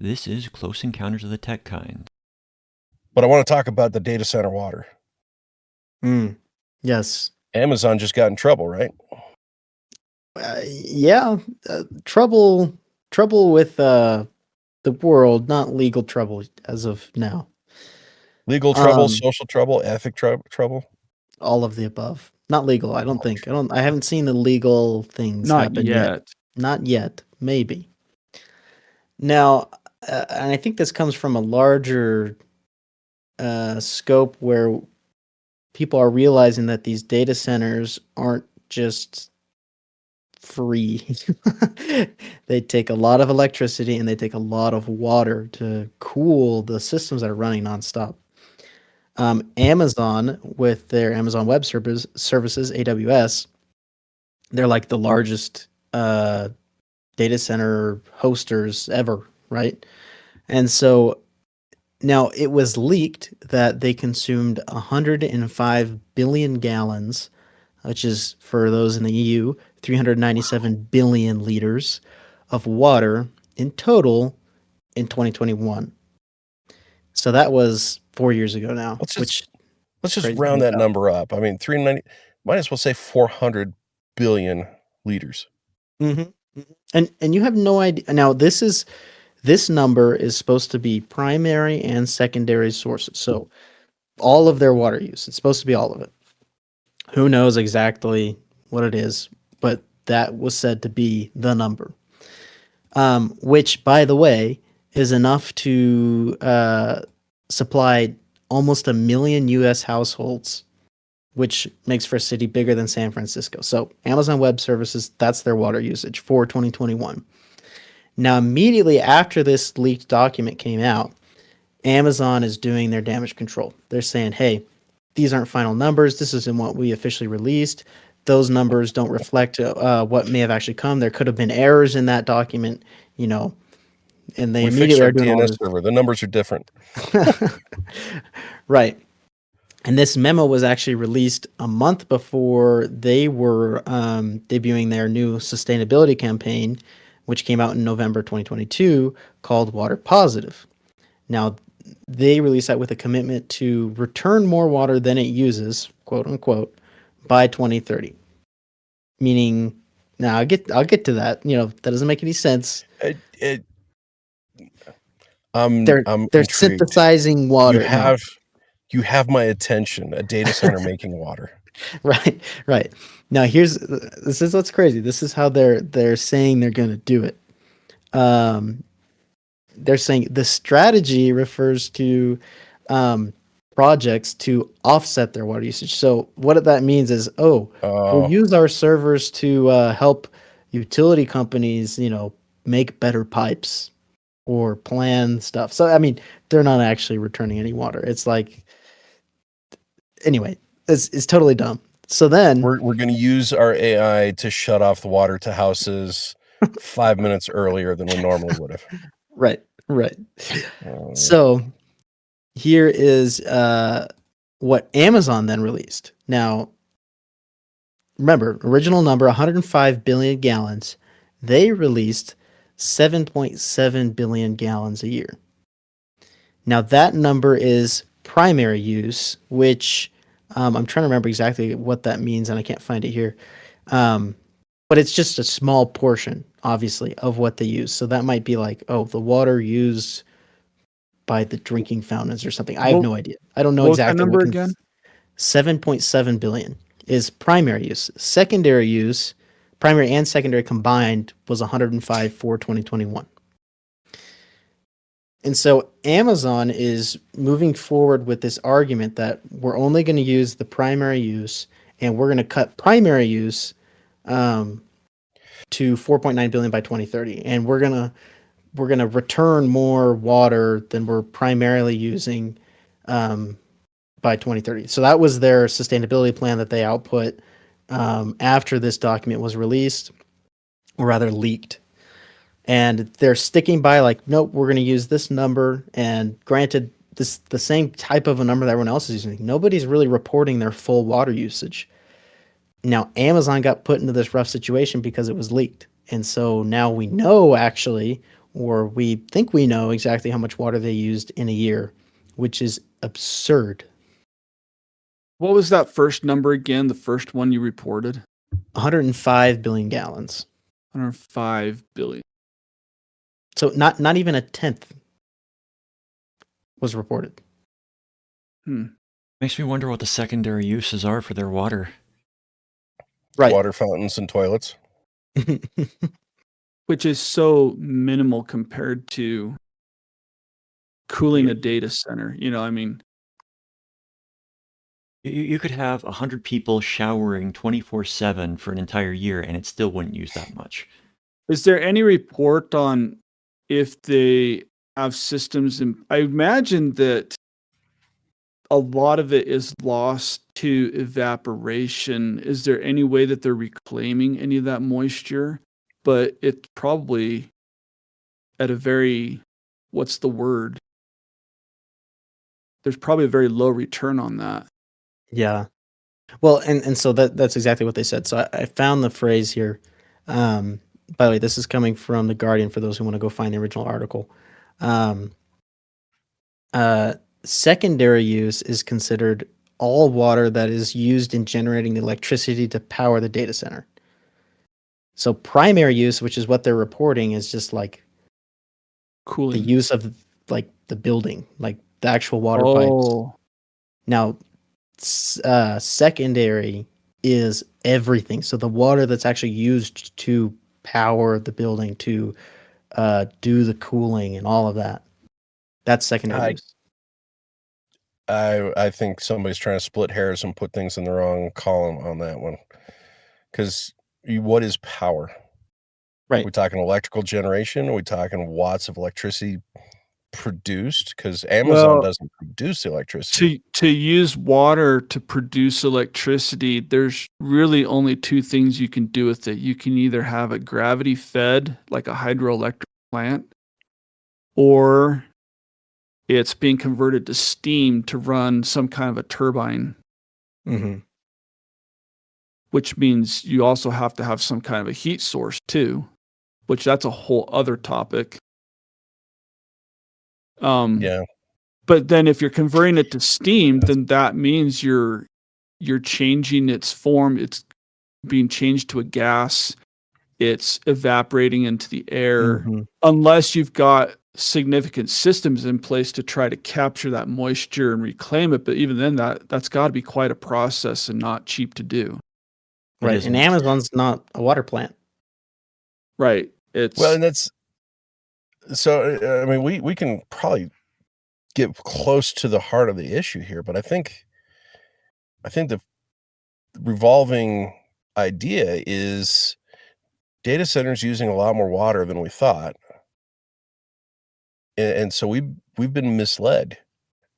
This is Close Encounters of the Tech Kind. But I want to talk about the data center water. Yes. Amazon just got in trouble, right? Trouble with the world, not legal trouble as of now. Legal trouble, social trouble, ethic trouble. All of the above. Not legal. I don't think. I haven't seen the legal things Not happen yet. Not yet. Maybe. Now, and I think this comes from a larger scope where people are realizing that these data centers aren't just free. They take a lot of electricity and they take a lot of water to cool the systems that are running nonstop. Amazon, with their Amazon Web Services, AWS, they're like the largest data center hosters ever, right? And so now it was leaked that they consumed 105 billion gallons, which is, for those in the EU, 397 billion liters of water in total in 2021. So that was 4 years ago now. Let's just round that number up. I mean, 390, might as well say 400 billion liters. Mm-hmm. And you have no idea. Now, this number is supposed to be primary and secondary sources. So all of their water use, it's supposed to be all of it. Who knows exactly what it is, but that was said to be the number. Which, by the way, is enough to supply almost 1 million U.S. households, which makes for a city bigger than San Francisco. So Amazon Web Services, that's their water usage for 2021. Now, immediately after this leaked document came out, Amazon is doing their damage control. They're saying, hey, these aren't final numbers. This isn't what we officially released. Those numbers don't reflect what may have actually come. There could have been errors in that document, and they immediately are doing DNS server. The numbers are different. Right. And this memo was actually released a month before they were debuting their new sustainability campaign, which came out in November 2022, called Water Positive. Now, they released that with a commitment to return more water than it uses, quote unquote, by 2030. Meaning, now I'll get to that. That doesn't make any sense. They're synthesizing water. You have my attention. A data center making water. Right. Now this is what's crazy. This is how they're saying they're going to do it. They're saying the strategy refers to projects to offset their water usage. So what that means is, we'll use our servers to help utility companies, make better pipes or plan stuff. So, I mean, they're not actually returning any water. It's like, anyway, it's totally dumb. So then we're going to use our AI to shut off the water to houses 5 minutes earlier than we normally would have. Right. So here is what Amazon then released. Now, remember, original number 105 billion gallons. They released 7.7 billion gallons a year. Now, that number is primary use, which I'm trying to remember exactly what that means, and I can't find it here. But it's just a small portion, obviously, of what they use. So that might be like, the water used by the drinking fountains or something. I have no idea. I don't know exactly. What was that number again? 7.7 billion is primary use. Secondary use, primary and secondary combined, was 105 for 2021. And so Amazon is moving forward with this argument that we're only going to use the primary use, and we're going to cut primary use to 4.9 billion by 2030, and we're gonna return more water than we're primarily using by 2030. So that was their sustainability plan that they output after this document was released, or rather leaked. And they're sticking by, like, nope, we're going to use this number. And granted, the same type of a number that everyone else is using. Nobody's really reporting their full water usage. Now, Amazon got put into this rough situation because it was leaked. And so now we know actually or we think we know exactly how much water they used in a year, which is absurd. What was that first number again? The first one you reported? 105 billion gallons. 105 billion. So not even a tenth was reported. Makes me wonder what the secondary uses are for their water. Right. Water fountains and toilets. Which is so minimal compared to cooling a data center. I mean, You could have 100 people showering 24/7 for an entire year, and it still wouldn't use that much. is there any report on if they have systems? I imagine that a lot of it is lost to evaporation. Is there any way that they're reclaiming any of that moisture? But it's probably at a very, what's the word? There's probably a very low return on that. Yeah. Well, and so that's exactly what they said. So I found the phrase here. By the way, this is coming from The Guardian for those who want to go find the original article. Secondary use is considered all water that is used in generating the electricity to power the data center. So primary use, which is what they're reporting, is just like Cooling. the use of like the building, like the actual water pipes. Now, secondary is everything. So the water that's actually used to power the building, to do the cooling and all of that. That's secondary use. I think somebody's trying to split hairs and put things in the wrong column on that one. Because what is power? Right. Are we talking electrical generation? Are we talking watts of electricity produced? Because Amazon doesn't produce electricity. To use water to produce electricity, there's really only two things you can do with it. You can either have it gravity fed, like a hydroelectric plant, or it's being converted to steam to run some kind of a turbine. Mm-hmm. Which means you also have to have some kind of a heat source too, which that's a whole other topic. Yeah. But then if you're converting it to steam, then that means you're changing its form. It's being changed to a gas. It's evaporating into the air, unless you've got significant systems in place to try to capture that moisture and reclaim it. But even then, that's got to be quite a process and not cheap to do. Right. And Amazon's not a water plant. Right. And that's so. I mean, we can probably get close to the heart of the issue here, but I think the revolving idea is data centers using a lot more water than we thought. And so we've been misled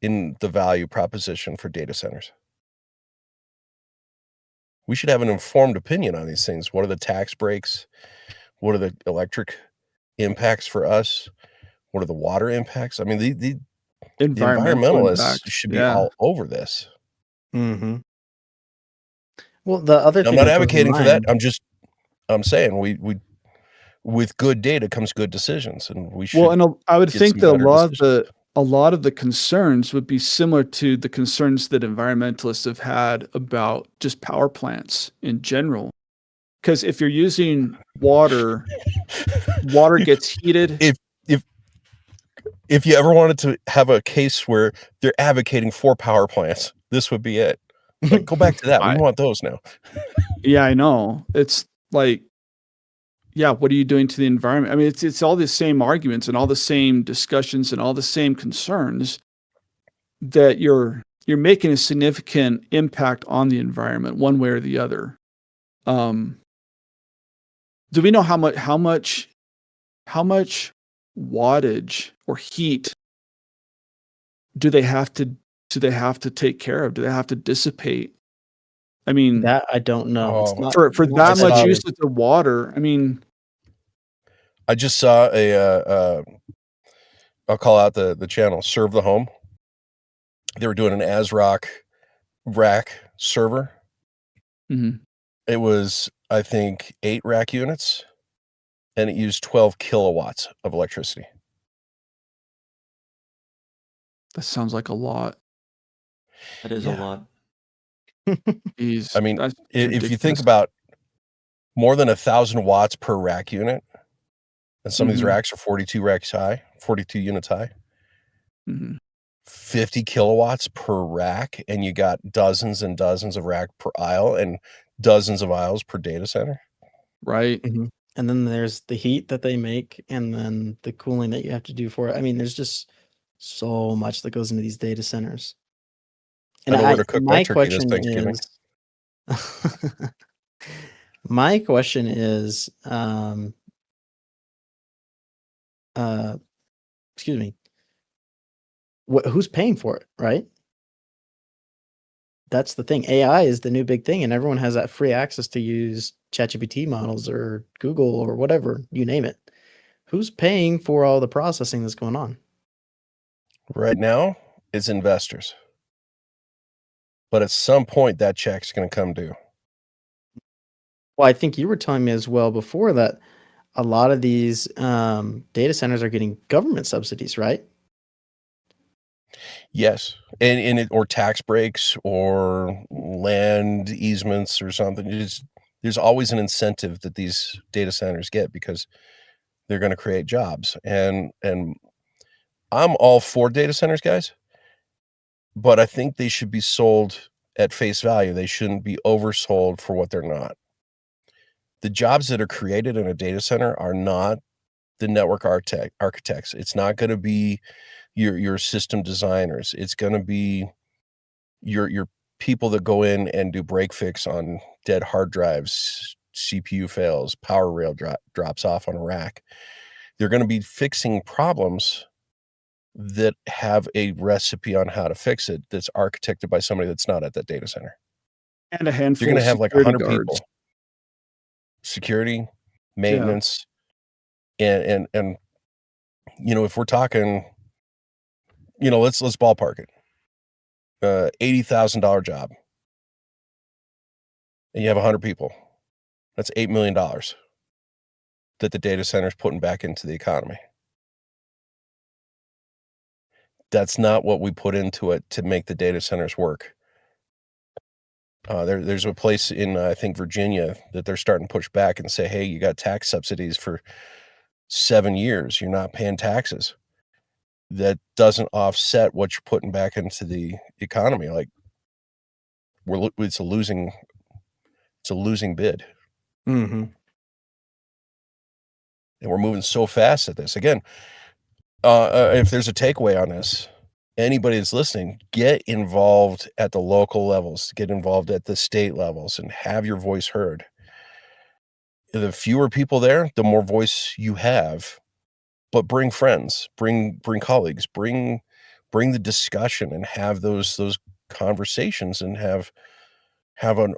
in the value proposition for data centers. We should have an informed opinion on these things. What are the tax breaks? What are the electric impacts for us? What are the water impacts? I mean, the environmentalists should be all over this. Mm-hmm. Well, the other thing I'm not advocating for that. I'm saying we with good data comes good decisions, and we should. Well, and I would think that a lot of the concerns would be similar to the concerns that environmentalists have had about just power plants in general. Because if you're using water gets heated. If you ever wanted to have a case where they're advocating for power plants, this would be it. Like, go back to that. We want those now. Yeah, I know. It's like, yeah, what are you doing to the environment? I mean, it's all the same arguments and all the same discussions and all the same concerns that you're making a significant impact on the environment one way or the other. Do we know how much wattage or heat do they have to take care of? Do they have to dissipate? I mean, that I don't know. It's not, for that much usage of water. I mean, I just saw I'll call out the channel, Serve the Home. They were doing an ASRock rack server. Mm-hmm. It was, I think, 8 rack units. and it used 12 kilowatts of electricity. That sounds like a lot. That is a Yeah. lot. Jeez, I mean, that's if you think ridiculous. about more than 1,000 watts per rack unit, and some of these Mhm. racks are 42 racks high, 42 units high, Mhm. 50 kilowatts per rack, and you got dozens and dozens of rack per aisle and dozens of aisles per data center. Right. Mhm. And then there's the heat that they make, and then the cooling that you have to do for it. I mean, there's just so much that goes into these data centers. I And know where to cook my my turkey this question Thanksgiving. is, my question is, uh, excuse me, who's paying for it, right? That's the thing. AI is the new big thing, and everyone has that free access to use ChatGPT models or Google or whatever, you name it. Who's paying for all the processing that's going on? Right now, it's investors. But at some point, that check's going to come due. Well, I think you were telling me as well before that a lot of these data centers are getting government subsidies, right? Yes, and it or tax breaks or land easements or something. There's always an incentive that these data centers get because they're going to create jobs. And I'm all for data centers, guys, but I think they should be sold at face value. They shouldn't be oversold for what they're not. The jobs that are created in a data center are not the network architects. It's not going to be your system designers. It's going to be your people that go in and do break fix on dead hard drives, CPU fails, power rail drops off on a rack. They're going to be fixing problems that have a recipe on how to fix it that's architected by somebody that's not at that data center. And a You're handful going to of have like security 100 guards. people, security, Yeah. maintenance, and if we're talking, let's ballpark it. $80,000 job, and you have 100 people. That's $8 million that the data center is putting back into the economy. That's not what we put into it to make the data centers work. There's a place in, I think, Virginia that they're starting to push back and say, hey, you got tax subsidies for 7 years. You're not paying taxes. That doesn't offset what you're putting back into the economy. Like, it's a losing bid. Mm-hmm. And we're moving so fast at this. Again, if there's a takeaway on this, anybody that's listening, get involved at the local levels, get involved at the state levels, and have your voice heard. The fewer people there, the more voice you have. But bring friends, bring colleagues, bring the discussion, and have those conversations, and have a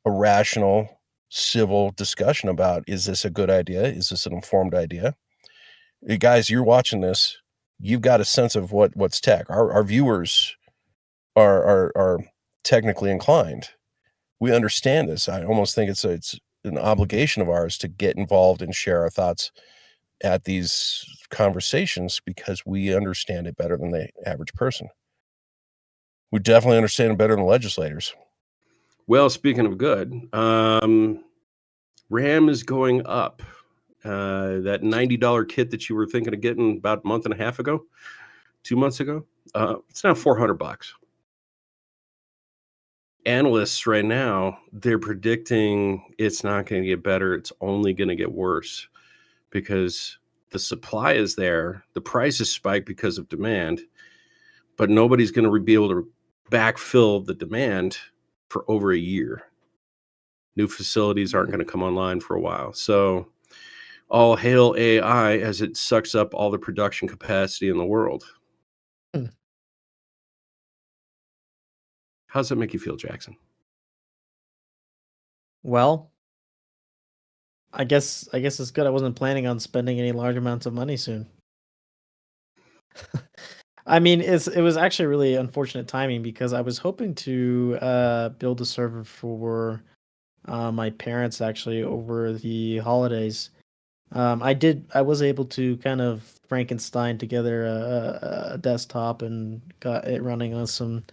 rational, civil discussion about, is this a good idea? Is this an informed idea? Hey, guys, you're watching this. You've got a sense of what's tech. Our viewers are technically inclined. We understand this. I almost think it's an obligation of ours to get involved and share our thoughts at these conversations because we understand it better than the average person. We definitely understand it better than legislators. Well, speaking of good, RAM is going up. That $90 kit that you were thinking of getting about a month and a half ago, 2 months ago, it's now $400. Analysts right now, they're predicting it's not going to get better. It's only going to get worse because the supply is there. The prices spike because of demand, but nobody's going to be able to backfill the demand for over a year. New facilities aren't going to come online for a while. So all hail AI as it sucks up all the production capacity in the world. Hmm. How does that make you feel, Jackson? Well, I guess it's good. I wasn't planning on spending any large amounts of money soon. I mean, it was actually really unfortunate timing because I was hoping to build a server for my parents actually over the holidays, I was able to kind of Frankenstein together a desktop and got it running on some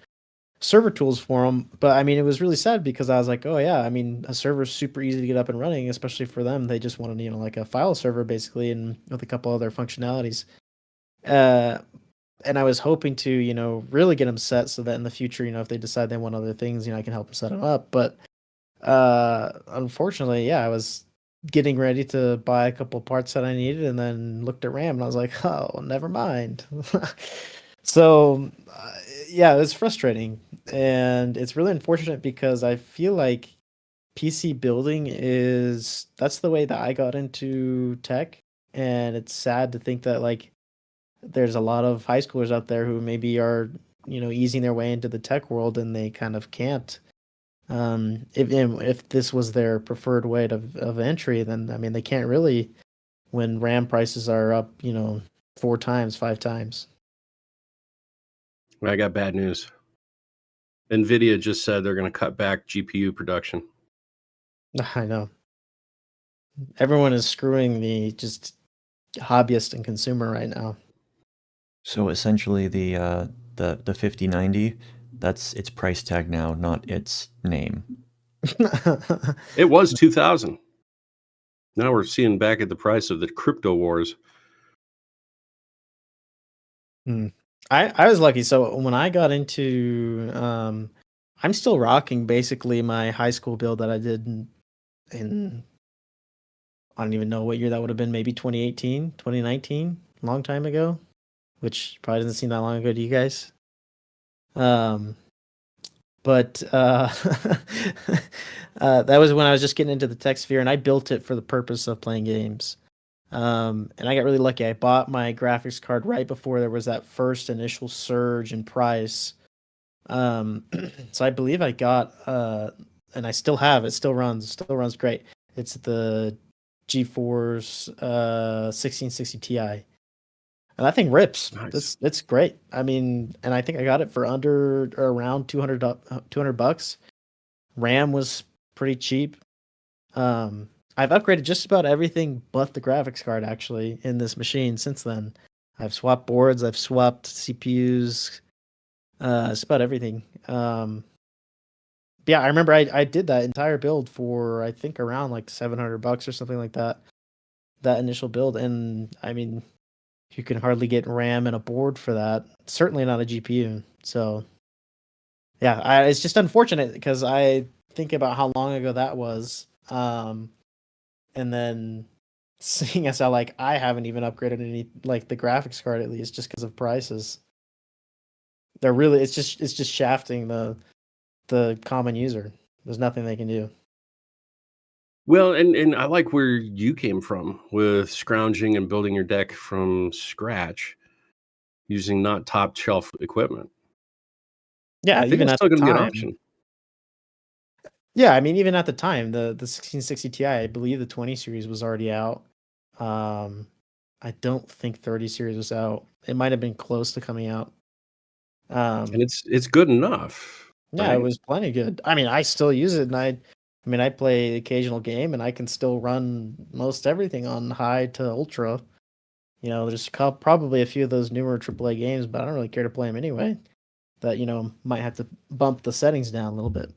server tools for them. But I mean, it was really sad because I was like, oh yeah, I mean, a server's super easy to get up and running, especially for them. They just wanted, like a file server basically, and with a couple other functionalities. And I was hoping to, really get them set so that in the future, if they decide they want other things, I can help them set them up. But unfortunately, yeah, I was getting ready to buy a couple parts that I needed, and then looked at RAM, and I was like, oh, never mind. So, yeah, it's frustrating, and it's really unfortunate because I feel like PC building that's the way that I got into tech, and it's sad to think that like there's a lot of high schoolers out there who maybe are easing their way into the tech world and they kind of can't. If this was their preferred way of entry, then I mean they can't really when RAM prices are up 4 times, 5 times. I got bad news. NVIDIA just said they're going to cut back GPU production. I know. Everyone is screwing the just hobbyist and consumer right now. So essentially, the 5090, that's its price tag now, not its name. It was 2,000. Now we're seeing back at the price of the crypto wars. I was lucky. So when I got into, I'm still rocking basically my high school build that I did in I don't even know what year that would have been, maybe 2018, 2019, long time ago, which probably doesn't seem that long ago to you guys. But that was when I was just getting into the tech sphere, and I built it for the purpose of playing games. And I got really lucky. I bought my graphics card right before there was that first initial surge in price. So I believe I got, and I still have it. Still runs great. It's the GeForce 1660 Ti, and that thing rips. Nice. It's great. I mean, and I think I got it for under or around $200. RAM was pretty cheap. I've upgraded just about everything but the graphics card actually in this machine since then. I've swapped boards, I've swapped CPUs, just about everything. Yeah, I remember I did that entire build for I think around like $700 or something like that. That initial build, and I mean, you can hardly get RAM and a board for that. Certainly not a GPU. So, yeah, it's just unfortunate because I think about how long ago that was, and then seeing as how like I haven't even upgraded any like the graphics card at least just because of prices. They're really it's just shafting the common user. There's nothing they can do. Well, and I like where you came from with scrounging and building your deck from scratch using not top shelf equipment. Yeah, I think even it's at still the going to be an time. option. Yeah, I mean, even at the time, the 1660 Ti, I believe the 20 series was already out. I don't think 30 series was out. It might have been close to coming out. And it's good enough. Yeah, right? it was plenty good. I mean, I still use it, and I mean, I play the occasional game, and I can still run most everything on high to ultra. There's probably a few of those newer AAA games, but I don't really care to play them anyway. That might have to bump the settings down a little bit.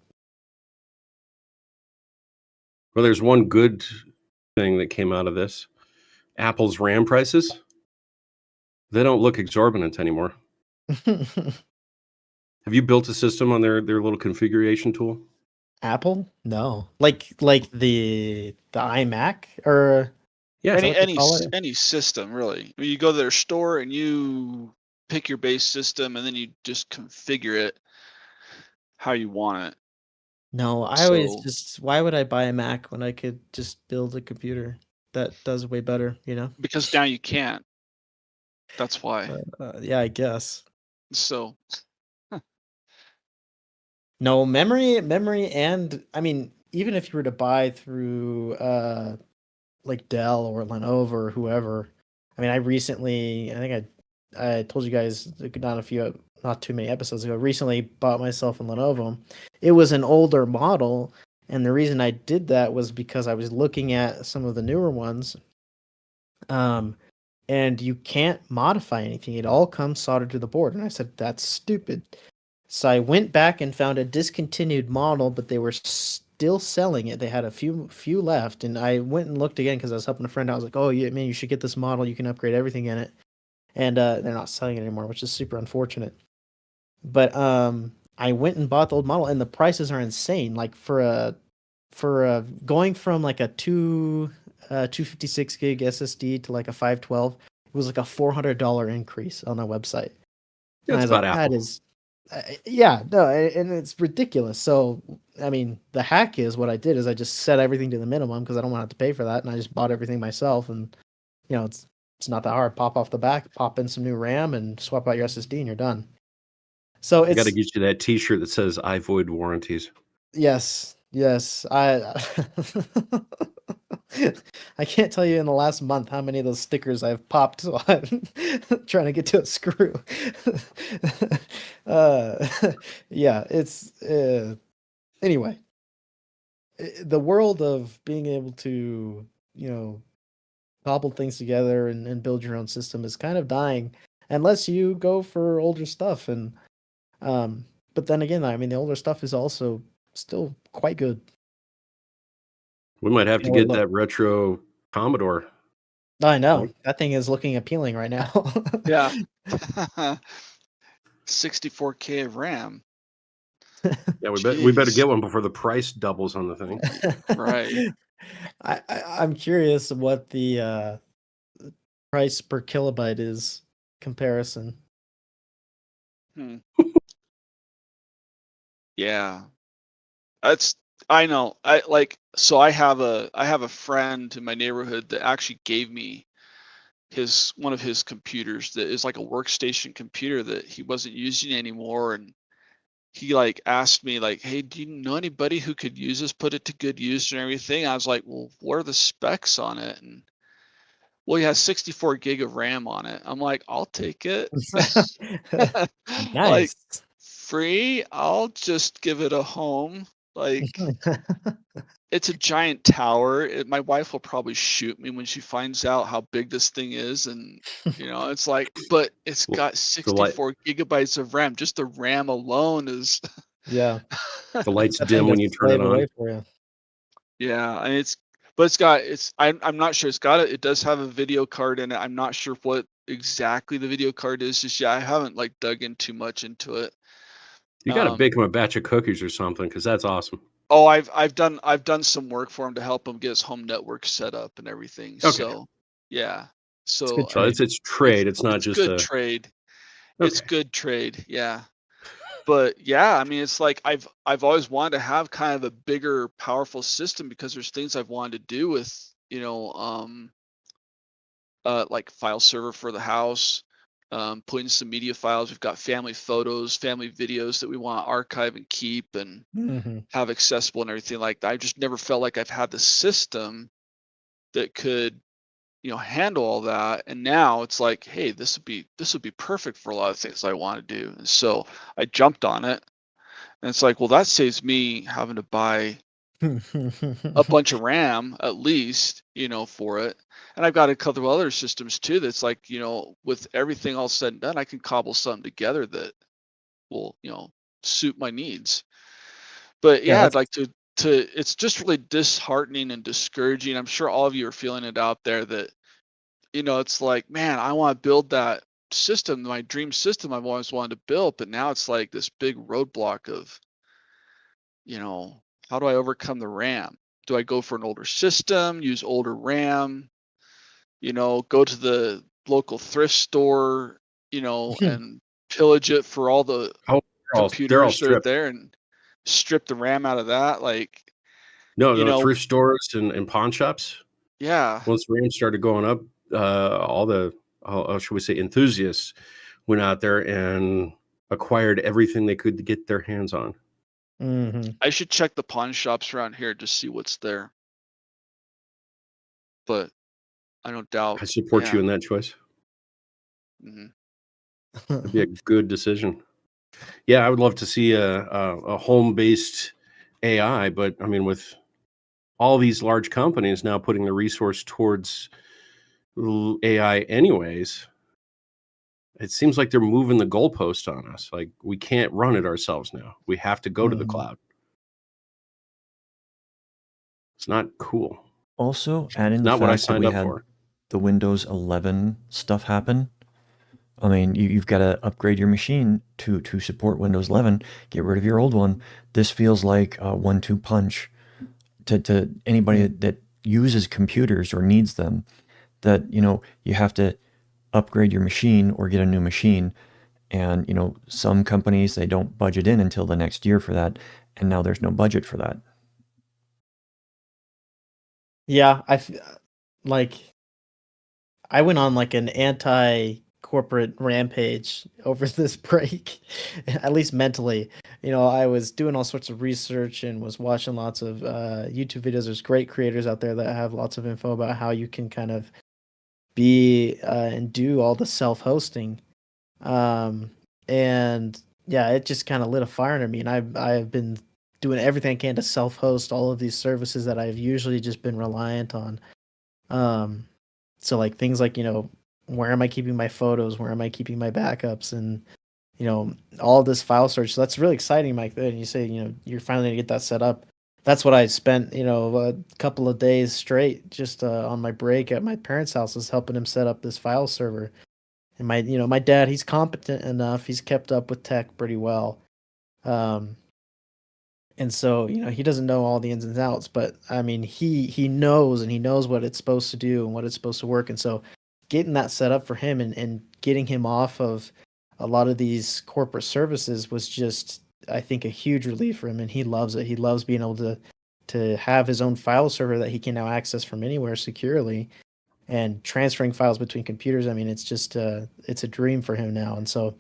Well, there's one good thing that came out of this. Apple's RAM prices, they don't look exorbitant anymore. Have you built a system on their little configuration tool? Apple? No. Like the iMac or Yeah, Is that what they call it? Any system really. I mean, you go to their store and you pick your base system, and then you just configure it how you want it. No, I always So- just why would I buy a Mac when I could just build a computer that does way better, Because now you can't. That's why. Yeah, I guess. So No, memory and I mean, even if you were to buy through like Dell or Lenovo or whoever. I mean, I think I told you guys not too many episodes ago, recently bought myself a Lenovo. It was an older model, and the reason I did that was because I was looking at some of the newer ones, And you can't modify anything. It all comes soldered to the board. And I said, that's stupid. So I went back and found a discontinued model, but they were still selling it. They had a few left, and I went and looked again because I was helping a friend. I was like, "Oh, yeah, man, you should get this model. You can upgrade everything in it." And they're not selling it anymore, which is super unfortunate. But I went and bought the old model, and the prices are insane. Like for going from like a 256 gig SSD to like a 512, it was like a $400 increase on the website. And I That's was about like, Apple. that is, yeah, no, and it's ridiculous. So, I mean, the hack is what I did is I just set everything to the minimum because I don't want to have to pay for that, and I just bought everything myself. And it's not that hard. Pop off the back, pop in some new RAM, and swap out your SSD, and you're done. So I got to it's get you that T-shirt that says "I void warranties." yes, I I can't tell you in the last month how many of those stickers I've popped while I'm trying to get to a screw. uh, yeah, it's anyway. The world of being able to, cobble things together and build your own system is kind of dying unless you go for older stuff. And but then again, I mean, the older stuff is also still quite good. We might have You to know, get look, that retro Commodore. I know Like, that thing is looking appealing right now. Yeah. 64K of RAM. yeah, we better Jeez. get one before the price doubles on the thing. Right. I'm curious what the price per kilobyte is comparison. Hmm. Yeah. I know. I have a friend in my neighborhood that actually gave me one of his computers that is like a workstation computer that he wasn't using anymore, and he like asked me like, "Hey, do you know anybody who could use this, put it to good use and everything?" I was like, "Well, what are the specs on it?" And well, he has 64 gig of RAM on it. I'm like, "I'll take it." Like Nice. free, I'll just give it a home. Like it's a giant tower. My wife will probably shoot me when she finds out how big this thing is, and it's like, but it's Well, got the light 64 gigabytes of RAM. Just the RAM alone is Yeah, the lights that thing dim when gets you to turn it slave on. away for you. yeah, and I'm not sure. It does have a video card in it. I'm not sure what exactly the video card is just yet. I haven't like dug in too much into it. You got to Um, bake him a batch of cookies or something because that's awesome. Oh, I've done some work for him to help him get his home network set up and everything. Okay, So yeah. It's good So I so mean, trade. it's trade. It's not it's just good a trade. It's okay. good trade. Yeah. But yeah, I mean, it's like I've always wanted to have kind of a bigger, powerful system because there's things I've wanted to do with, like file server for the house, putting some media files. We've got family photos, family videos that we want to archive and keep and Hmm. have accessible and everything like that. I just never felt like I've had the system that could, handle all that. And now it's like, hey, this would be perfect for a lot of things I want to do. And so I jumped on it. And it's like, well, that saves me having to buy a bunch of RAM at least, for it. And I've got a couple of other systems too that's like, with everything all said and done, I can cobble something together that will, suit my needs. But Yeah, yeah, I'd that's like to it's just really disheartening and discouraging. I'm sure all of you are feeling it out there that, it's like, man, I want to build that system, my dream system I've always wanted to build, but now it's like this big roadblock of, how do I overcome the RAM? Do I go for an older system, use older RAM, go to the local thrift store, and pillage it for all the Oh, they're all computers that are stripped. there and strip the RAM out of that? Like, No, you no know, thrift stores and pawn shops. yeah. Once RAM started going up, all the should we say enthusiasts went out there and acquired everything they could get their hands on. hmm I should check the pawn shops around here to see what's there. But I don't doubt. I support you Yeah. in that choice. Mhm. It'd be a good decision. Yeah, I would love to see a home-based AI, but I mean, with all these large companies now putting the resource towards AI anyways, it seems like they're moving the goalpost on us. Like, we can't run it ourselves now. We have to go to the Mhm. cloud. It's not cool. Also, add in the Not what I fact that signed we up had for. the Windows 11 stuff happen. I mean, you've got to upgrade your machine to support Windows 11. Get rid of your old one. This feels like a 1-2 punch to anybody that uses computers or needs them. That you have to upgrade your machine or get a new machine. And some companies, they don't budget in until the next year for that, and now there's no budget for that. Yeah, like I went on like an anti-corporate rampage over this break, at least mentally. I was doing all sorts of research and was watching lots of YouTube videos. There's great creators out there that have lots of info about how you can kind of be and do all the self-hosting. And yeah, it just kind of lit a fire under me, and I've been doing everything I can to self-host all of these services that I've usually just been reliant on. Um, so like things like, where am I keeping my photos? Where am I keeping my backups? And, all of this file storage. So that's really exciting, Mike. And you say, you're finally gonna get that set up. That's what I spent, a couple of days straight just on my break at my parents' house, is helping him set up this file server. And my dad, he's competent enough. He's kept up with tech pretty well. And so, he doesn't know all the ins and outs, but I mean, he knows, and he knows what it's supposed to do and what it's supposed to work. And so getting that set up for him and getting him off of a lot of these corporate services was just, I think, a huge relief for him, and he loves it. He loves being able to have his own file server that he can now access from anywhere securely, and transferring files between computers. I mean, it's just it's a dream for him now. And so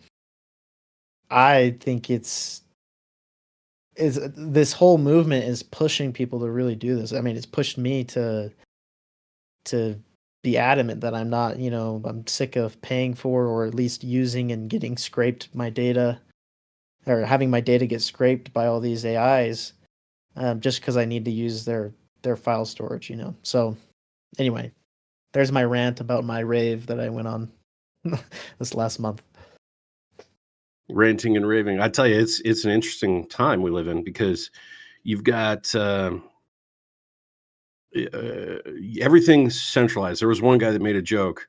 I think this whole movement is pushing people to really do this. I mean, it's pushed me to be adamant that I'm not, I'm sick of paying for, or at least using and getting scraped my data, or having my data get scraped by all these AIs, just because I need to use their file storage, So anyway, there's my rant about my rave that I went on this last month. Ranting and raving. I tell you, it's an interesting time we live in, because you've got everything's centralized. There was one guy that made a joke.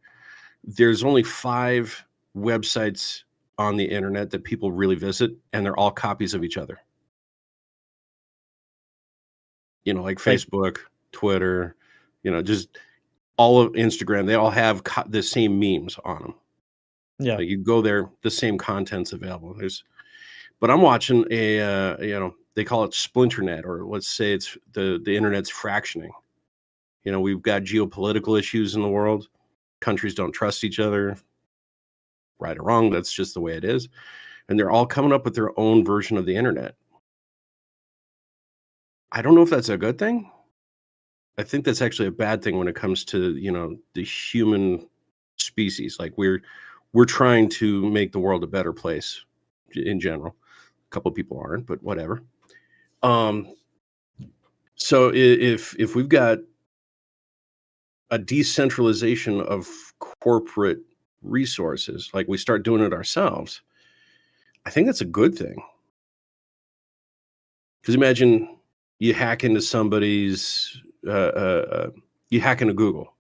There's only 5 websites on the internet that people really visit, and they're all copies of each other. Like Facebook, Twitter, just all of Instagram. They all have the same memes on them. Yeah. Like, you go there, the same content's available. But I'm watching they call it splinternet, or let's say it's the internet's fractioning. We've got geopolitical issues in the world. Countries don't trust each other, right or wrong. That's just the way it is. And they're all coming up with their own version of the internet. I don't know if that's a good thing. I think that's actually a bad thing when it comes to, the human species. Like, we're trying to make the world a better place in general. A couple of people aren't, but whatever. So if we've got a decentralization of corporate resources, like we start doing it ourselves, I think that's a good thing. Because imagine you hack into somebody's, you hack into Google.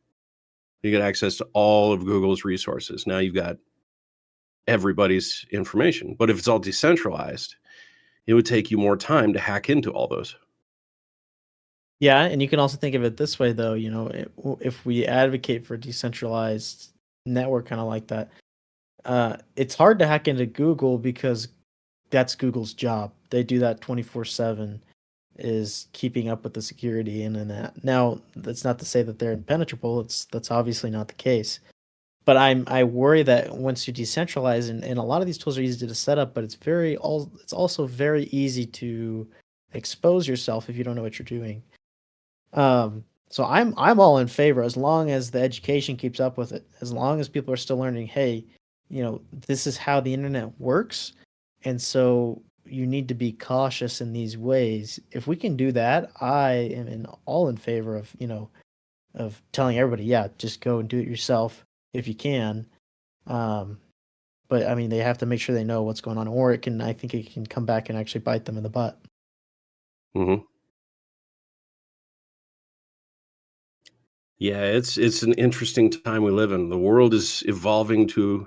You get access to all of Google's resources. Now you've got everybody's information. But if it's all decentralized, it would take you more time to hack into all those. Yeah, and you can also think of it this way, though. If we advocate for a decentralized network, kind of like that, it's hard to hack into Google because that's Google's job. They do that 24/7, is keeping up with the security and that. Now, that's not to say that they're impenetrable. That's obviously not the case. But I worry that once you decentralize, and a lot of these tools are easy to set up, but it's also very easy to expose yourself if you don't know what you're doing. So I'm all in favor, as long as the education keeps up with it. As long as people are still learning, hey, this is how the internet works, and so you need to be cautious in these ways. If we can do that, I am all in favor of of telling everybody, yeah, just go and do it yourself if you can. But I mean, they have to make sure they know what's going on, or I think it can come back and actually bite them in the butt. Mm-hmm. Yeah, it's an interesting time we live in. The world is evolving to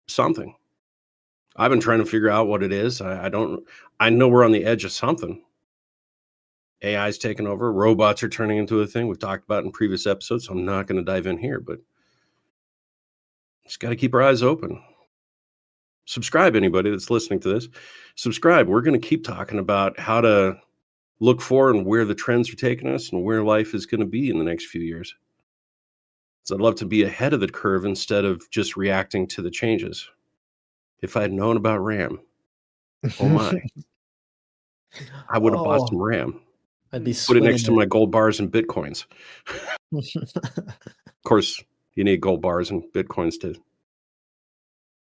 something. I've been trying to figure out what it is. I don't. I know we're on the edge of something. AI's taking over. Robots are turning into a thing we've talked about in previous episodes. So I'm not going to dive in here, but just got to keep our eyes open. Subscribe, anybody that's listening to this. Subscribe. We're going to keep talking about how to look for and where the trends are taking us and where life is going to be in the next few years. So I'd love to be ahead of the curve instead of just reacting to the changes. If I had known about RAM, oh my, I would have bought some RAM. I'd be Put it next to swinging my gold bars and Bitcoins. Of course, you need gold bars and Bitcoins to.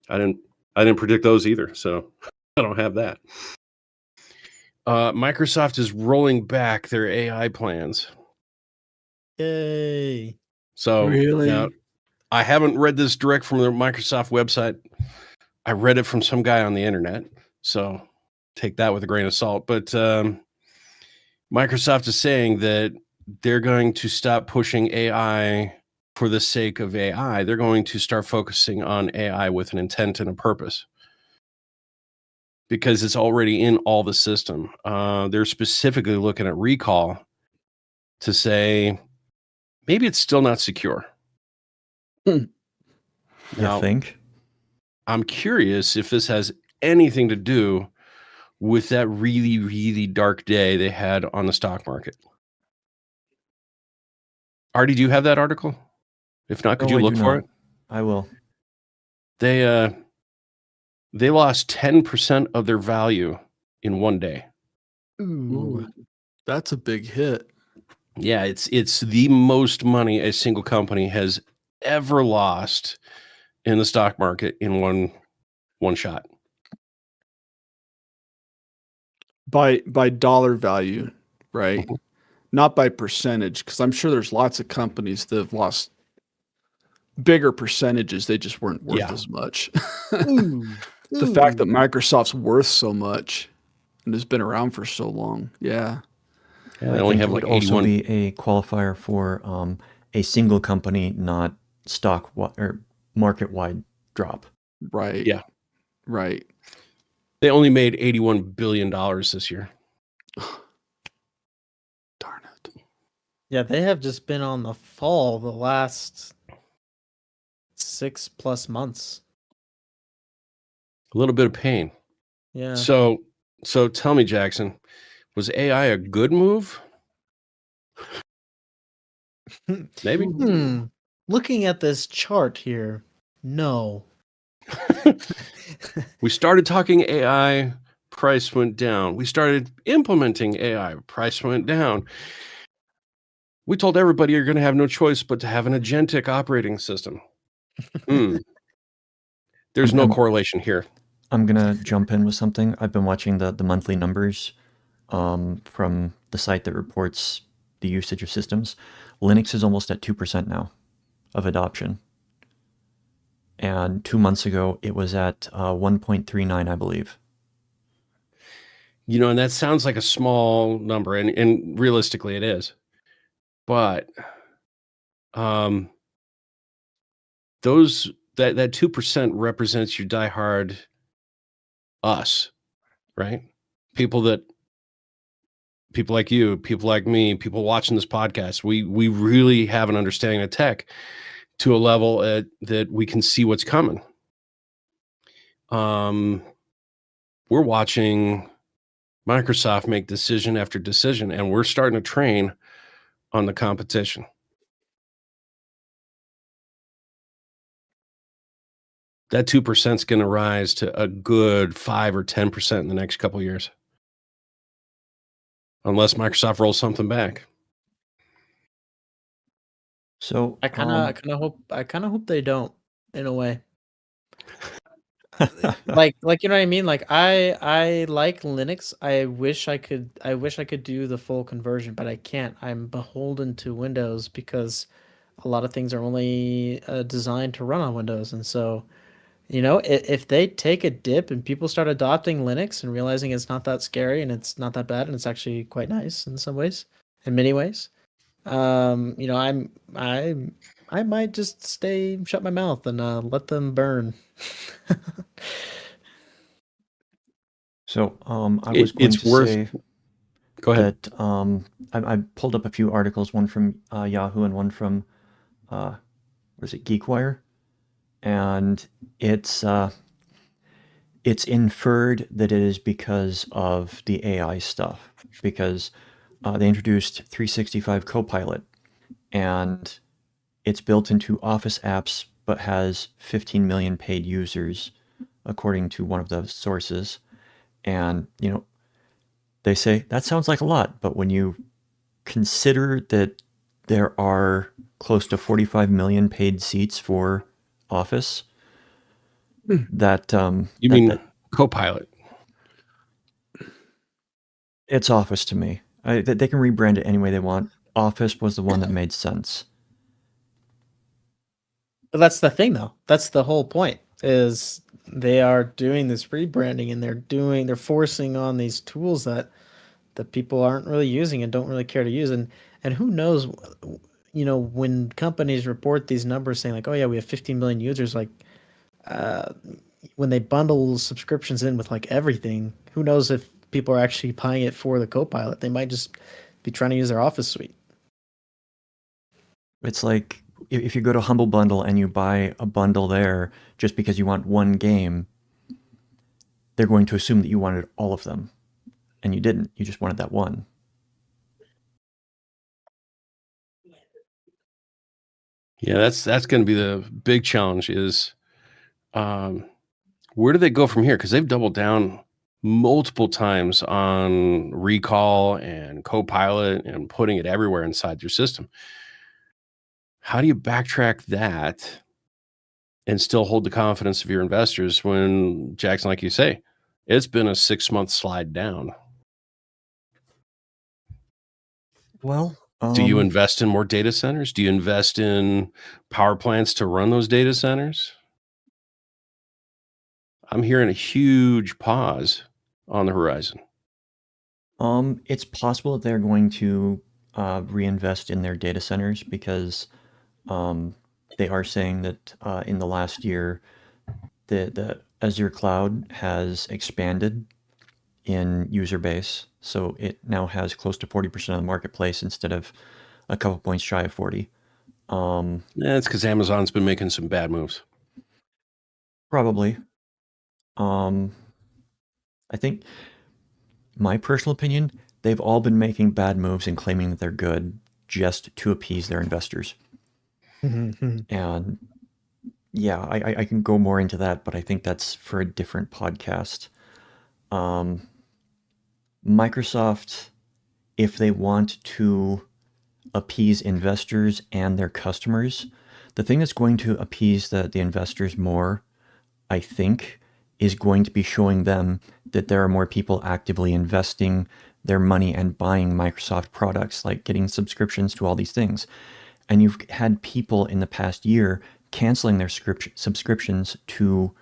I didn't predict those either, so I don't have that. Microsoft is rolling back their AI plans. Yay. So Really? now, I haven't read this direct from the Microsoft website. I read it from some guy on the internet, so take that with a grain of salt. But Microsoft is saying that they're going to stop pushing AI for the sake of AI. They're going to start focusing on AI with an intent and a purpose because it's already in all the system. They're specifically looking at recall to say maybe it's still not secure. You Now, think? I'm curious if this has anything to do with that really, really dark day they had on the stock market. Artie, do you have that article? If not, could No, you I look do for not. it? I will. They lost 10% of their value in one day. Ooh, that's a big hit. Yeah, it's the most money a single company has ever lost in the stock market in one shot. By dollar value, right? Mhm. Not by percentage, because I'm sure there's lots of companies that have lost bigger percentages. They just weren't worth Yeah. as much. Ooh. The fact that Microsoft's worth so much and has been around for so long. Yeah. Yeah, they I only think have it would like also 81. be a qualifier for a single company, not or market-wide drop. Right. Yeah. Right. They only made $81 billion this year. Darn it. Yeah, they have just been on the fall the last 6+ months. A little bit of pain. Yeah. So tell me, Jackson, was AI a good move? Maybe. Looking at this chart here, no. We started talking AI, price went down. We started implementing AI, price went down. We told everybody you're going to have no choice but to have an agentic operating system. There's no correlation here. I'm gonna jump in with something. I've been watching the monthly numbers from the site that reports the usage of systems. Linux is almost at 2% now of adoption. And 2 months ago, it was at 1.39, I believe. You know, and that sounds like a small number, and realistically it is. But that 2% represents your diehard us, right? People like you, people like me, people watching this podcast, we really have an understanding of tech to a level that we can see what's coming. We're watching Microsoft make decision after decision, and we're starting to train on the competition. That 2% is going to rise to a good 5 or 10% in the next couple of years, unless Microsoft rolls something back. So I kind of hope they don't, in a way. like you know what I mean? Like I like Linux. I wish I could do the full conversion, but I can't. I'm beholden to Windows because a lot of things are only designed to run on Windows, and so if they take a dip and people start adopting Linux and realizing it's not that scary and it's not that bad and it's actually quite nice in some ways, in many ways, I might just shut my mouth and let them burn. So I was going It's to worth. say Go ahead. that I pulled up a few articles, one from Yahoo and one from GeekWire, and it's inferred that it is because of the AI stuff, because they introduced 365 Copilot, and it's built into Office apps, but has 15 million paid users, according to one of the sources. And they say that sounds like a lot, but when you consider that there are close to 45 million paid seats for Office, that You that- mean that- Copilot? it's Office to me. They can rebrand it any way they want. Office was the one that made sense. But that's the thing, though. That's the whole point. Is they are doing this rebranding and they're forcing on these tools that people aren't really using and don't really care to use. And who knows, when companies report these numbers saying like, oh yeah, we have 15 million users, like when they bundle subscriptions in with like everything, who knows if people are actually buying it for the Copilot? They might just be trying to use their Office suite. It's like if you go to Humble Bundle and you buy a bundle there just because you want one game, they're going to assume that you wanted all of them. And you didn't. You just wanted that one. Yeah, that's going to be the big challenge is where do they go from here? Because they've doubled down multiple times on Recall and Copilot and putting it everywhere inside your system. How do you backtrack that and still hold the confidence of your investors when, Jackson, like you say, it's been a 6-month slide down? Well, Do you invest in more data centers? Do you invest in power plants to run those data centers? I'm hearing a huge pause on the horizon. It's possible that they're going to reinvest in their data centers because they are saying that in the last year, the Azure cloud has expanded in user base. So it now has close to 40% of the marketplace instead of a couple points shy of 40. It's because Amazon's been making some bad moves. Probably. I think, my personal opinion, they've all been making bad moves and claiming that they're good just to appease their investors. And yeah, I can go more into that, but I think that's for a different podcast. Microsoft, if they want to appease investors and their customers, the thing that's going to appease the investors more, I think, is going to be showing them that there are more people actively investing their money and buying Microsoft products, like getting subscriptions to all these things. And you've had people in the past year canceling their subscriptions to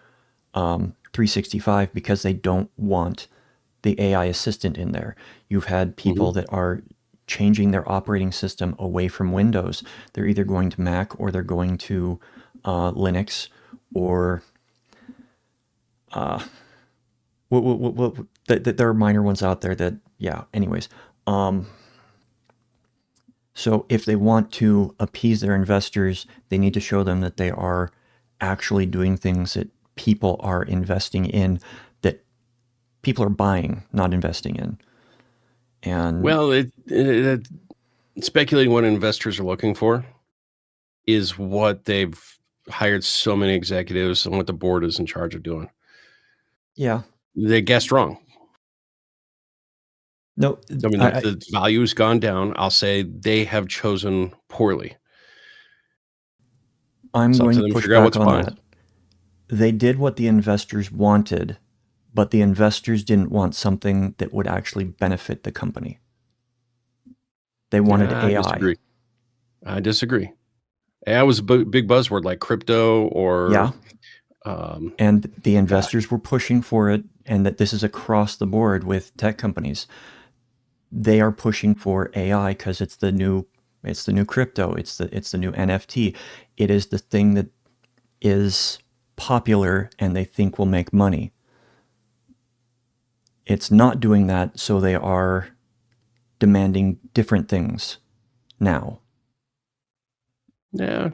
365 because they don't want the AI assistant in there. You've had people that are changing their operating system away from Windows. They're either going to Mac or they're going to Linux or there are minor ones out there that, yeah, anyways. So if they want to appease their investors, they need to show them that they are actually doing things that people are investing in, that people are buying, not investing in. And well, speculating what investors are looking for is what they've hired so many executives and what the board is in charge of doing. Yeah. They guessed wrong. No, I mean, the value has gone down. I'll say they have chosen poorly. I'm It's up going to to them to push figure out back what's on behind. that. they did what the investors wanted, but the investors didn't want something that would actually benefit the company. They wanted I AI. disagree. I disagree. AI was a big buzzword like crypto or Yeah. And the investors were pushing for it, and that this is across the board with tech companies. They are pushing for AI because it's the new crypto, it's the new NFT. It is the thing that is popular and they think will make money. It's not doing that, so they are demanding different things now. Yeah.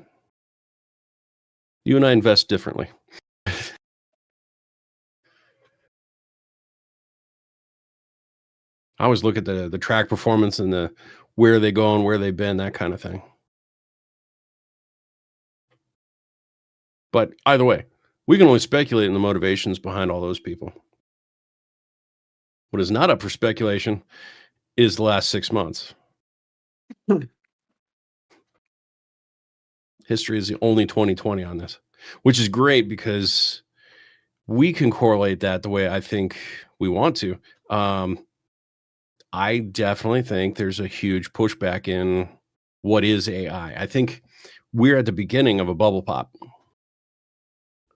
You and I invest differently. I always look at the track performance and the where they go and where they've been, that kind of thing. But either way, we can only speculate in the motivations behind all those people. What is not up for speculation is the last 6 months. History is the only 2020 on this, which is great because we can correlate that the way I think we want to. I definitely think there's a huge pushback in what is AI. I think we're at the beginning of a bubble pop.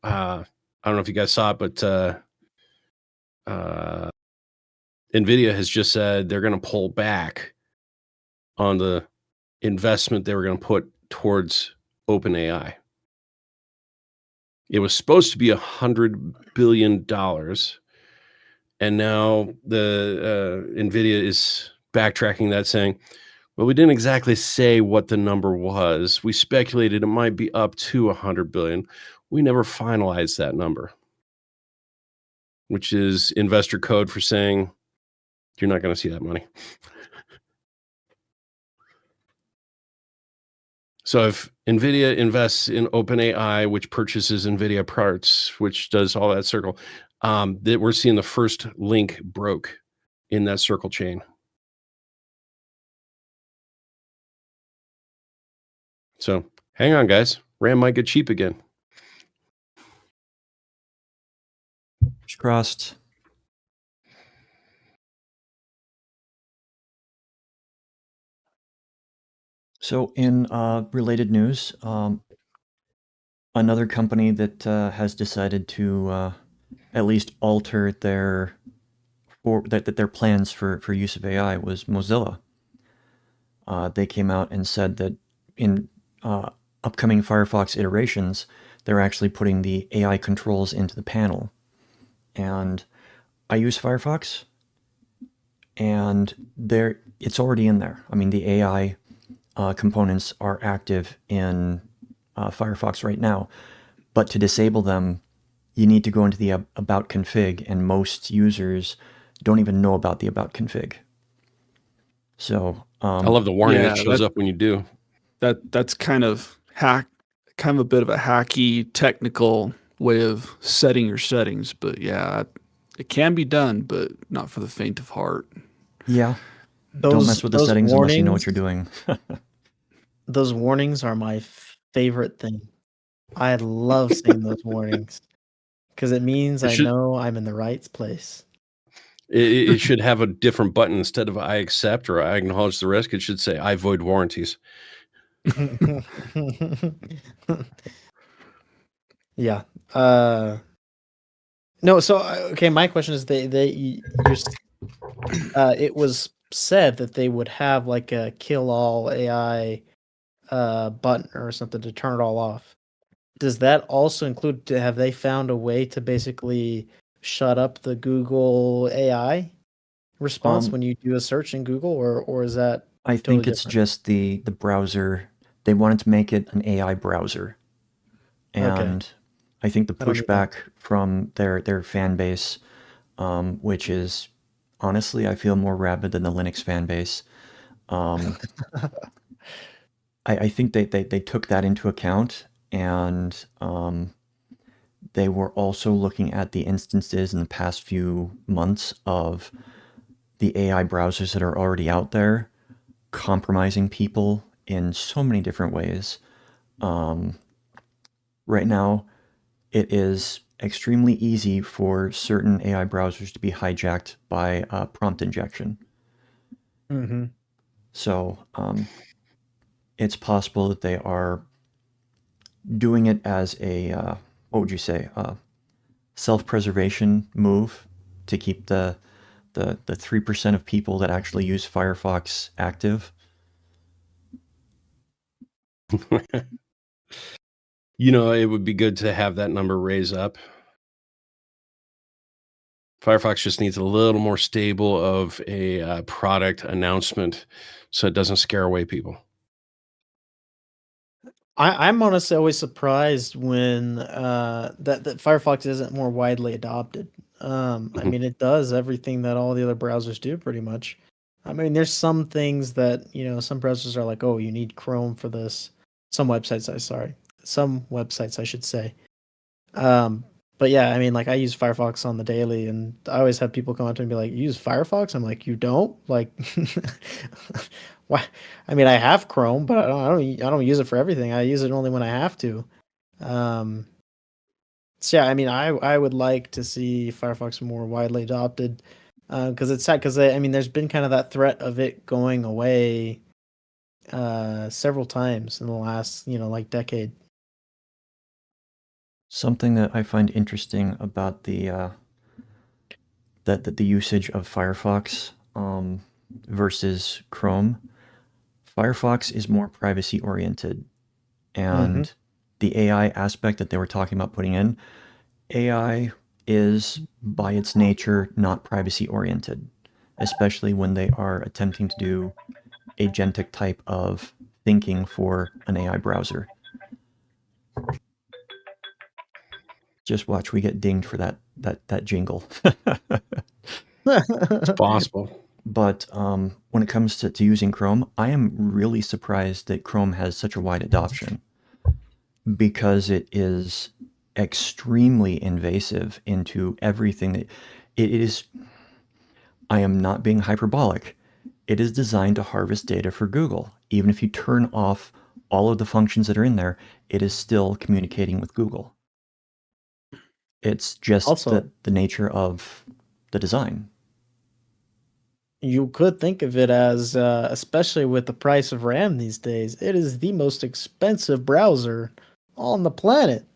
I don't know if you guys saw it, but NVIDIA has just said they're going to pull back on the investment they were going to put towards OpenAI. It was supposed to be $100 billion. And now the NVIDIA is backtracking that, saying, well, we didn't exactly say what the number was. We speculated it might be up to 100 billion. We never finalized that number, which is investor code for saying you're not going to see that money. So if NVIDIA invests in OpenAI, which purchases NVIDIA parts, which does all that circle, that we're seeing the first link broke in that circle chain. So hang on, guys. RAM might get cheap again. Fingers crossed. So in related news, another company that has decided to at least alter their plans for use of AI was Mozilla. They came out and said that in upcoming Firefox iterations, they're actually putting the AI controls into the panel. And I use Firefox, and it's already in there. I mean, the AI components are active in Firefox right now, but to disable them, you need to go into the about config, and most users don't even know about the about config. So I love the warning yeah, that shows up when you do. That's kind of a bit of a hacky technical way of setting your settings, but yeah, it can be done, but not for the faint of heart. Yeah. Don't mess with the settings unless you know what you're doing. Those warnings are my favorite thing. I love seeing those warnings because it means I know I'm in the right place. It should have a different button. Instead of I accept or I acknowledge the risk, it should say I void warranties. Yeah. No. So okay. My question is, it was said that they would have like a kill all AI button or something to turn it all off. Does that also include? Have they found a way to basically shut up the Google AI response when you do a search in Google, or is that? I think it's just the browser. They wanted to make it an AI browser, and I think the pushback from their fan base, which is honestly, I feel more rabid than the Linux fan base. I think they took that into account, and they were also looking at the instances in the past few months of the AI browsers that are already out there, compromising people in so many different ways. Right now, it is extremely easy for certain AI browsers to be hijacked by prompt injection. Mm-hmm. So it's possible that they are doing it as a, what would you say, self-preservation move to keep the 3% of people that actually use Firefox active. It would be good to have that number raise up. Firefox just needs a little more stable of a product announcement so it doesn't scare away people. I'm honestly always surprised when that Firefox isn't more widely adopted. I mean, it does everything that all the other browsers do pretty much. I mean, there's some things that, some browsers are like, oh, you need Chrome for this. Some websites, I should say. But yeah, I mean, like I use Firefox on the daily, and I always have people come up to me and be like, "You use Firefox?" I'm like, "You don't?" Like, why? I mean, I have Chrome, but I don't use it for everything. I use it only when I have to. Um, so yeah, I mean, I would like to see Firefox more widely adopted, because it's sad. Because I mean, there's been kind of that threat of it going away, several times in the last, like decade. Something that I find interesting about the usage of Firefox versus Chrome, Firefox is more privacy oriented, and the AI aspect that they were talking about putting in, AI is by its nature not privacy oriented, especially when they are attempting to do agentic type of thinking for an AI browser. Just watch, we get dinged for that jingle. It's possible. But when it comes to using Chrome, I am really surprised that Chrome has such a wide adoption, because it is extremely invasive into everything that it is. I am not being hyperbolic. It is designed to harvest data for Google. Even if you turn off all of the functions that are in there, it is still communicating with Google. It's just Also, the nature of the design. you could think of it as, especially with the price of RAM these days, it is the most expensive browser on the planet.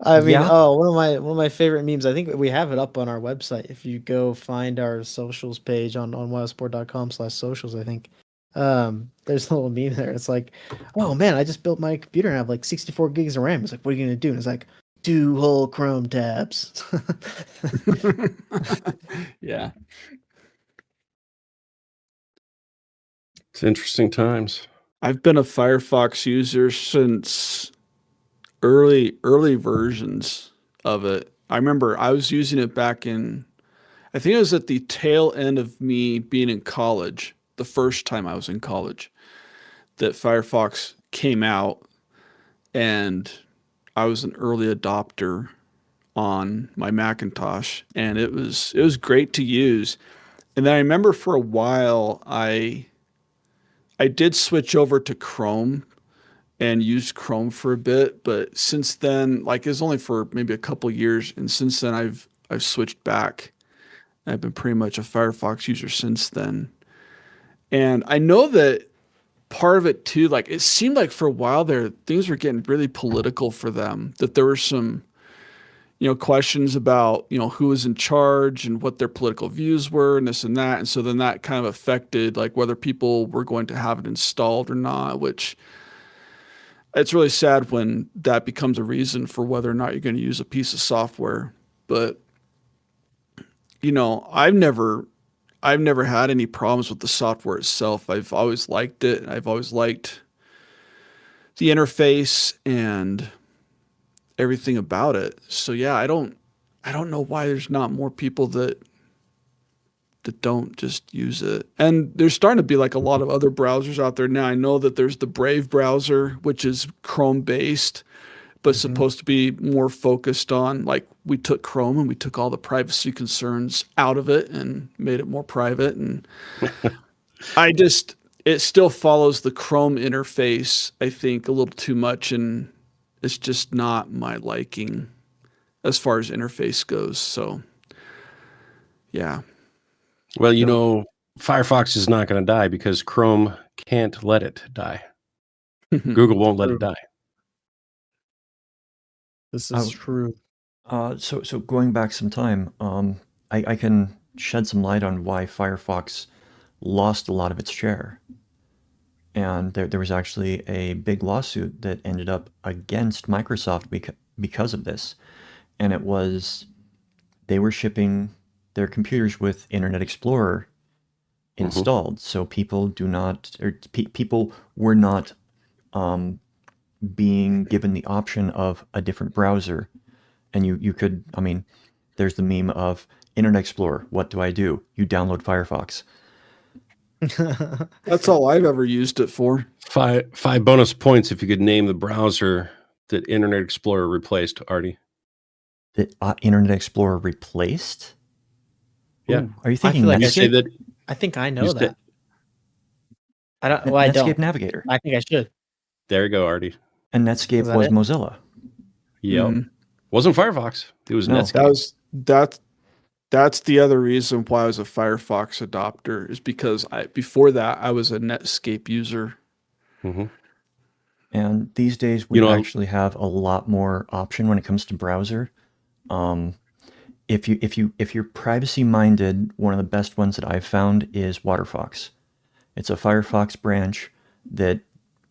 I mean, Yeah. one of my favorite memes. I think we have it up on our website. If you go find our socials page on wildsport.com/socials, I think there's a little meme there. It's like, oh man, I just built my computer and I have like 64 gigs of RAM. It's like, what are you gonna do? And it's like, 2 whole Chrome tabs. Yeah. It's interesting times. I've been a Firefox user since early versions of it. I remember I was using it back in, I think it was at the tail end of me being in college, the first time I was in college, that Firefox came out, and I was an early adopter on my Macintosh, and it was great to use. And then I remember for a while I did switch over to Chrome and used Chrome for a bit, but since then, like, it's only for maybe a couple years, and since then I've switched back. I've been pretty much a Firefox user since then. And I know that part of it too, like, it seemed like for a while there, things were getting really political for them, that there were some, questions about, who was in charge and what their political views were and this and that. And so then that kind of affected like whether people were going to have it installed or not, which it's really sad when that becomes a reason for whether or not you're going to use a piece of software. But, I've never had any problems with the software itself. I've always liked it. I've always liked the interface and everything about it. So yeah, I don't know why there's not more people that don't just use it. And there's starting to be like a lot of other browsers out there now. I know that there's the Brave browser, which is Chrome based, but supposed to be more focused on, like, we took Chrome and we took all the privacy concerns out of it and made it more private. And it still follows the Chrome interface, I think, a little too much, and it's just not my liking as far as interface goes. So, yeah. Well, you know, Firefox is not going to die because Chrome can't let it die. Google won't let it die. This Oh. is true. So going back some time, I can shed some light on why Firefox lost a lot of its share. And there was actually a big lawsuit that ended up against Microsoft because of this. And it was, they were shipping their computers with Internet Explorer installed. So people people were not being given the option of a different browser. And you could, I mean, there's the meme of Internet Explorer. What do? You download Firefox. That's all I've ever used it for. 5 bonus points if you could name the browser that Internet Explorer replaced, Artie. That Internet Explorer replaced? Yeah. Ooh, are you thinking feel like I You say Netscape? that I think I know you that. said- I don't. Well, I Netscape don't. Navigator. I think I should. There you go, Artie. And Is Netscape that was it? Mozilla. Yep. Mhm. Wasn't Firefox. It was No. Netscape. That's the other reason why I was a Firefox adopter, is because before that I was a Netscape user. Mhm. And these days we You know, actually have a lot more option when it comes to browser. If you're privacy minded, one of the best ones that I've found is WaterFox. It's a Firefox branch that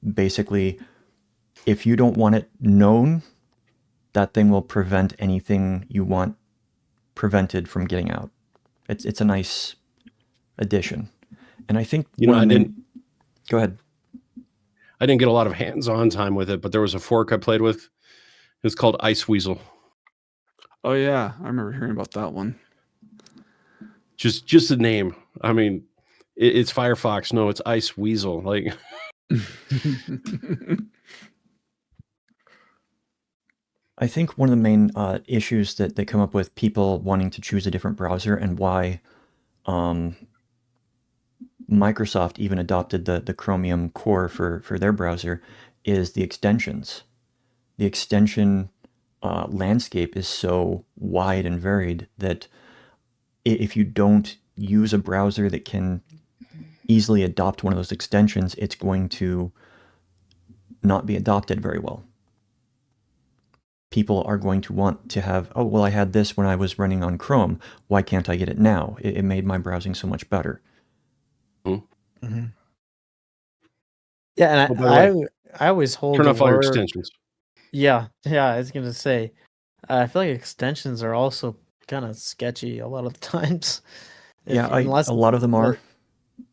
basically, if you don't want it known, that thing will prevent anything you want prevented from getting out. It's a nice addition. And I think You know, Go ahead. I didn't get a lot of hands-on time with it, but there was a fork I played with. It was called Iceweasel. Oh yeah, I remember hearing about that one. Just the name. I mean, it's Firefox. No, it's Iceweasel. Like, I think one of the main issues that they come up with people wanting to choose a different browser and why Microsoft even adopted the Chromium Core for their browser is the extensions. The extension landscape is so wide and varied that if you don't use a browser that can easily adopt one of those extensions, it's going to not be adopted very well. People are going to want to have, oh, well, I had this when I was running on Chrome. Why can't I get it now? It made my browsing so much better. Mm-hmm. Yeah, Oh, and by the I always hold turn the off all your word- extensions. Yeah, I was gonna say, I feel like extensions are also kind of sketchy a lot of the times. Yeah, Unless a lot of them are,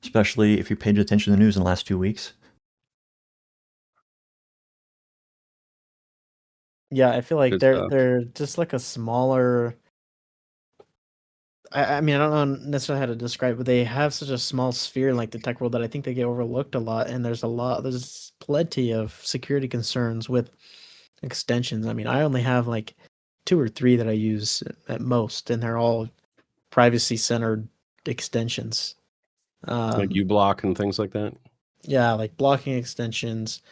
especially if you paid attention to the news in the last 2 weeks. Yeah, I feel like Good they're stuff. they're just like a smaller. I mean, I don't know necessarily how to describe it, but they have such a small sphere in like the tech world that I think they get overlooked a lot. And there's plenty of security concerns with extensions. I mean, I only have like 2 or 3 that I use at most, and they're all privacy centered extensions. Like uBlock and things like that. Yeah, like blocking extensions.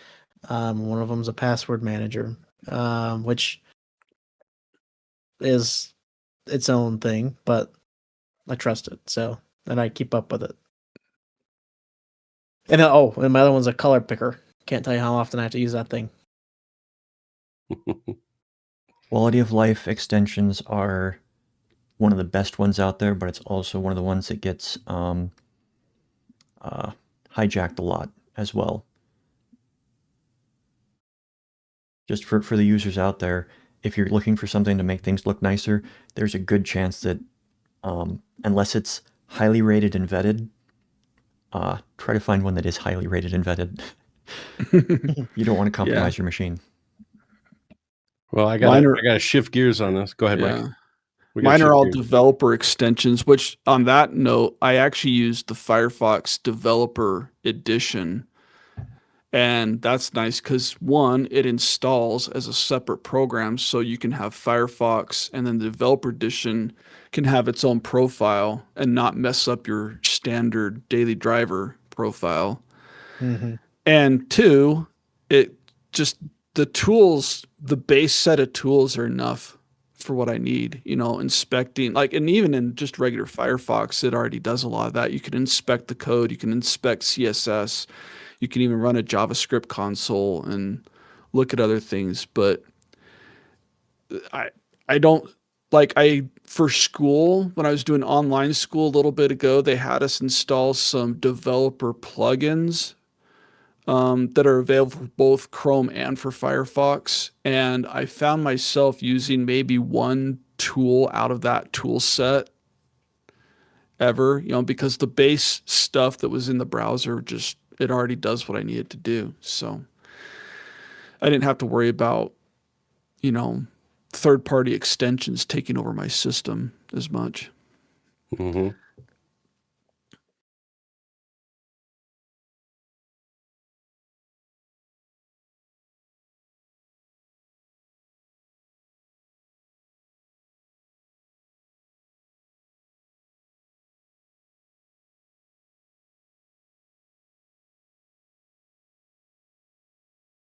One of them's a password manager, which is its own thing, but I trust it, so and I keep up with it. And and my other one's a color picker. Can't tell you how often I have to use that thing. Quality of life extensions are one of the best ones out there, but it's also one of the ones that gets hijacked a lot as well. Just for the users out there, if you're looking for something to make things look nicer, there's a good chance that unless it's highly rated and vetted, try to find one that is highly rated and vetted. You don't want to compromise your machine. Well, I gotta shift gears on this. Go ahead, Mike. Mine are all developer extensions, which on that note, I actually used the Firefox Developer Edition. And that's nice because one, it installs as a separate program. So you can have Firefox and then the Developer Edition can have its own profile and not mess up your standard daily driver profile. And two, it just the tools, the base set of tools are enough for what I need, inspecting, like, and even in just regular Firefox, it already does a lot of that. You can inspect the code, you can inspect CSS, you can even run a JavaScript console and look at other things. But I don't for school, when I was doing online school a little bit ago, they had us install some developer plugins that are available for both Chrome and for Firefox. And I found myself using maybe one tool out of that tool set ever, because the base stuff that was in the browser it already does what I needed to do. So I didn't have to worry about, third-party extensions taking over my system as much. Mm-hmm.